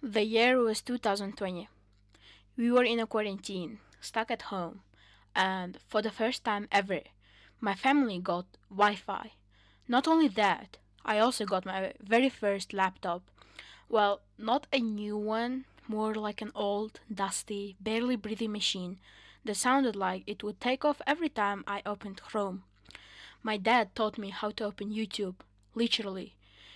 The year was 2020. We were in a quarantine, stuck at home, and for the first time ever, my family got Wi Fi. Not only that, I also got my very first laptop. Well, not a new one, more like an old, dusty, barely breathing machine that sounded like it would take off every time I opened Chrome. My dad taught me how to open YouTube, literally.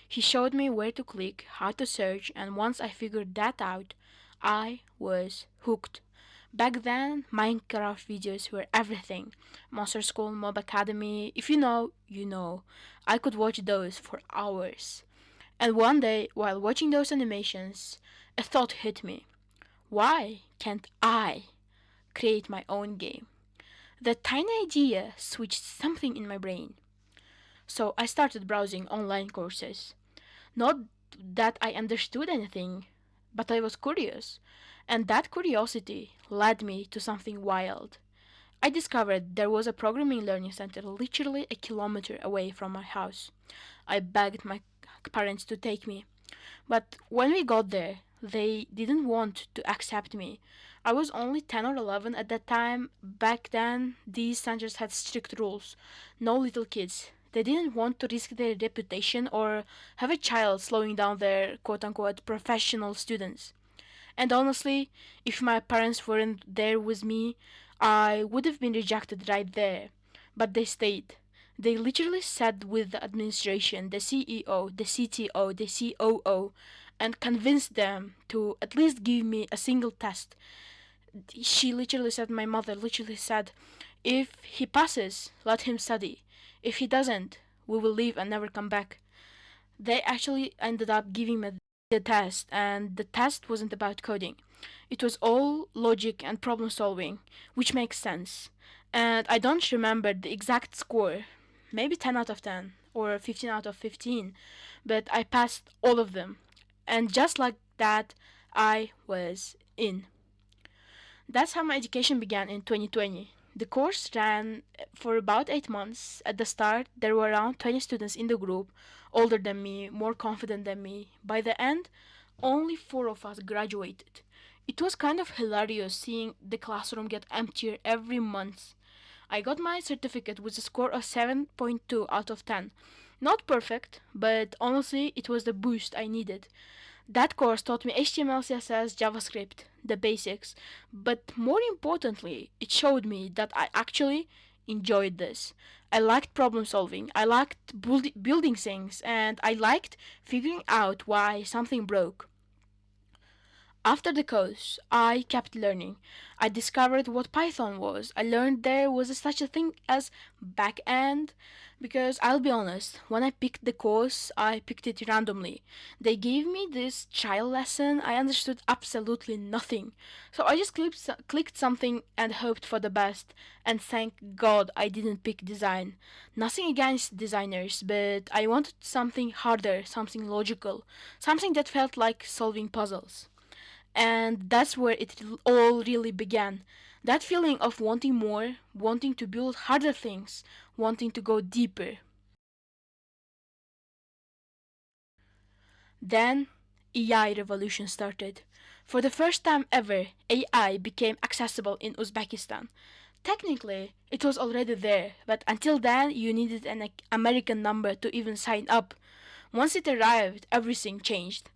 He showed me where to click, how to search, and once I figured that out, I was hooked. Back then, Minecraft videos were everything. Monster School, Mob Academy, if you know, you know. I could watch those for hours. And one day, while watching those animations, a thought hit me. Why can't I create my own game? That tiny idea switched something in my brain. So I started browsing online courses. Not that I understood anything, but I was curious. And that curiosity led me to something wild. I discovered there was a programming learning center literally a kilometer away from my house. I begged my parents to take me, but when we got there, they didn't want to accept me. I was only 10 or 11 at that time. Back then, these centers had strict rules. No little kids. They didn't want to risk their reputation or have a child slowing down their quote unquote professional students. And honestly, if my parents weren't there with me, I would have been rejected right there. But they stayed. They literally sat with the administration, the CEO, the CTO, the COO, and convinced them to at least give me a single test. She literally said, my mother literally said, if he passes, let him study. If he doesn't, we will leave and never come back. They actually ended up giving me the test, and the test wasn't about coding. It was all logic and problem solving, which makes sense. And I don't remember the exact score, maybe 10 out of 10 or 15 out of 15, but I passed all of them. And just like that, I was in. That's how my education began in 2020. The course ran for about 8 months. At the start, there were around 20 students in the group, older than me, more confident than me. By the end, only 4 of us graduated. It was kind of hilarious seeing the classroom get emptier every month. I got my certificate with a score of 7.2 out of 10. Not perfect, but honestly, it was the boost I needed. That course taught me HTML, CSS, JavaScript, the basics, but more importantly, it showed me that I actually enjoyed this. I liked problem solving, I liked building things, and I liked figuring out why something broke. After the course, I kept learning. I discovered what Python was. I learned there was such a thing as backend because I'll be honest, when I picked the course, I picked it randomly. They gave me this child lesson. I understood absolutely nothing. So I just clicked something and hoped for the best. And thank God I didn't pick design. Nothing against designers, but I wanted something harder, something logical, something that felt like solving puzzles. And that's where it all really began. That feeling of wanting more, wanting to build harder things, wanting to go deeper. Then AI revolution started. For the first time ever, AI became accessible in Uzbekistan. Technically, it was already there, but until then, you needed an American number to even sign up. Once it arrived, everything changed.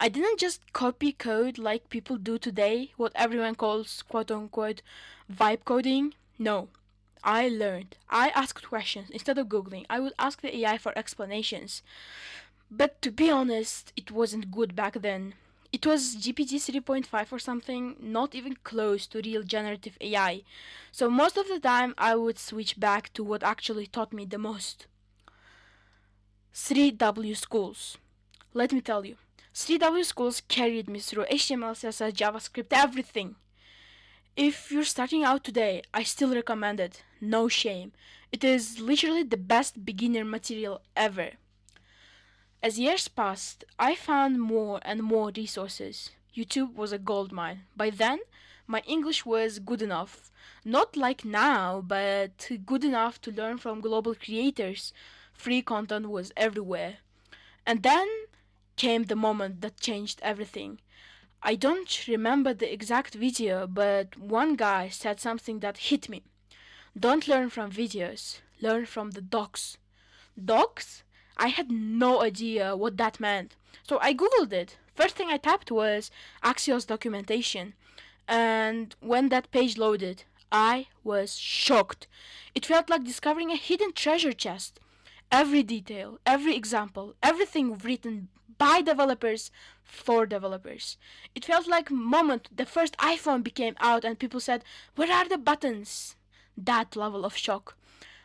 I didn't just copy code like people do today, what everyone calls quote unquote vibe coding. No. I learned. I asked questions instead of Googling. I would ask the AI for explanations. But to be honest, it wasn't good back then. It was GPT 3.5 or something, not even close to real generative AI. So most of the time, I would switch back to what actually taught me the most. 3W schools. Let me tell you, 3W schools carried me through HTML, CSS, JavaScript, everything. If you're starting out today, I still recommend it. No shame. It is literally the best beginner material ever. As years passed, I found more and more resources. YouTube was a goldmine. By then, my English was good enough. Not like now, but good enough to learn from global creators. Free content was everywhere. And then came the moment that changed everything. I don't remember the exact video, but one guy said something that hit me. Don't learn from videos, learn from the docs. Docs? I had no idea what that meant. So I googled it. First thing I tapped was Axios documentation. And when that page loaded, I was shocked. It felt like discovering a hidden treasure chest. Every detail, every example, everything written by developers for developers. It felt like moment the first iPhone became out and people said, "Where are the buttons?" That level of shock.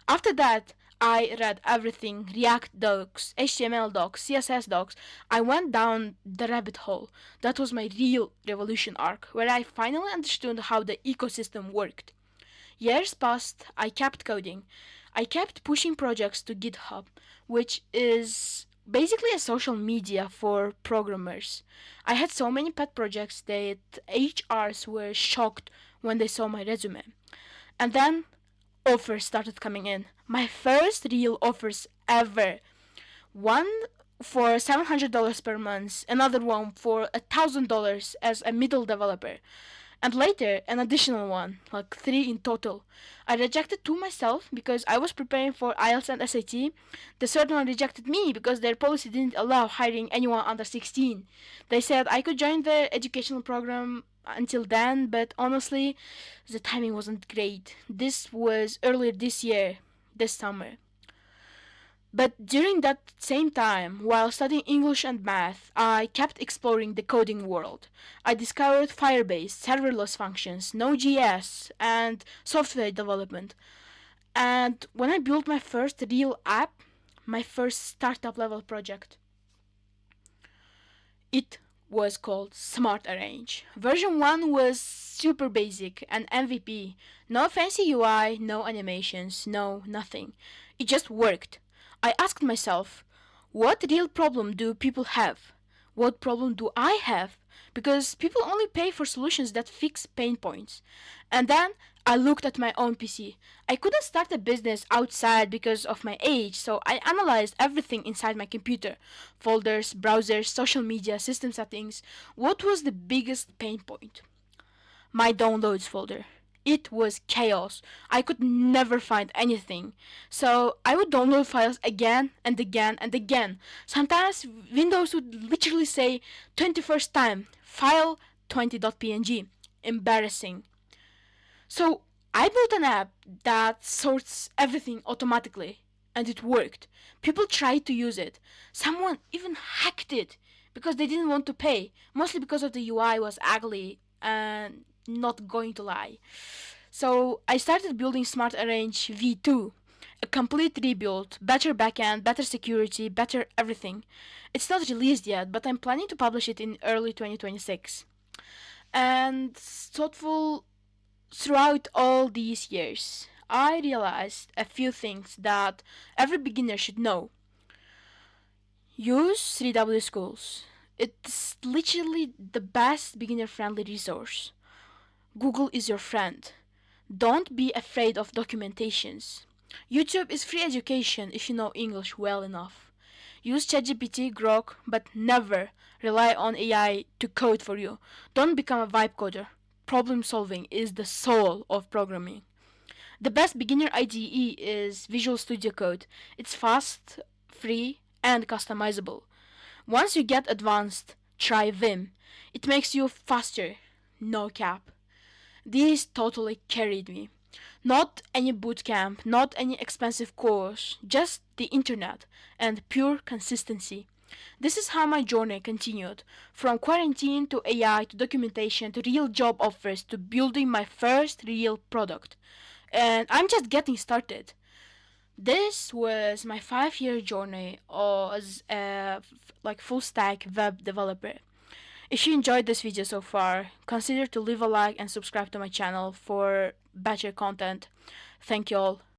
After that, I read everything: React docs, HTML docs, CSS docs. I went down the rabbit hole. That was my real revolution arc, where I finally understood how the ecosystem worked. Years passed, I kept coding. I kept pushing projects to GitHub, which is basically a social media for programmers. I had so many pet projects that HRs were shocked when they saw my resume. And then offers started coming in. My first real offers ever. One for $700 per month, another one for $1,000 as a middle developer, and later an additional one, like three in total. I rejected two myself because I was preparing for IELTS and SAT. The third one rejected me because their policy didn't allow hiring anyone under 16. They said I could join the educational program until then, but honestly, the timing wasn't great. This was earlier this year, this summer. But during that same time, while studying English and math, I kept exploring the coding world. I discovered Firebase, serverless functions, Node.js, and software development. And when I built my first real app, my first startup level project, it was called SmartArrange. Version 1 was super basic, an MVP. No fancy UI, no animations, no nothing. It just worked. I asked myself, what real problem do people have? What problem do I have? Because people only pay for solutions that fix pain points. And then I looked at my own PC. I couldn't start a business outside because of my age, so I analyzed everything inside my computer: folders, browsers, social media, system settings. What was the biggest pain point? My downloads folder. It was chaos. I could never find anything. So I would download files again and again and again. Sometimes Windows would literally say 21st time, file 20.png. Embarrassing. So I built an app that sorts everything automatically, and it worked. People tried to use it. Someone even hacked it because they didn't want to pay, mostly because of the UI was ugly and not going to lie. So I started building SmartArrange V2, a complete rebuild, better backend, better security, better everything. It's not released yet, but I'm planning to publish it in early 2026. And thoughtful throughout all these years, I realized a few things that every beginner should know. Use 3W Schools. It's literally the best beginner friendly resource. Google is your friend. Don't be afraid of documentations. YouTube is free education if you know English well enough. Use ChatGPT, Grok, but never rely on AI to code for you. Don't become a vibe coder. Problem solving is the soul of programming. The best beginner IDE is Visual Studio Code. It's fast, free, and customizable. Once you get advanced, try Vim. It makes you faster. No cap. These totally carried me. Not any bootcamp, not any expensive course, just the internet and pure consistency. This is how my journey continued, from quarantine to AI to documentation to real job offers to building my first real product. And I'm just getting started. This was my 5 year journey as a full stack web developer. If you enjoyed this video so far, consider to leave a like and subscribe to my channel for better content. Thank you all.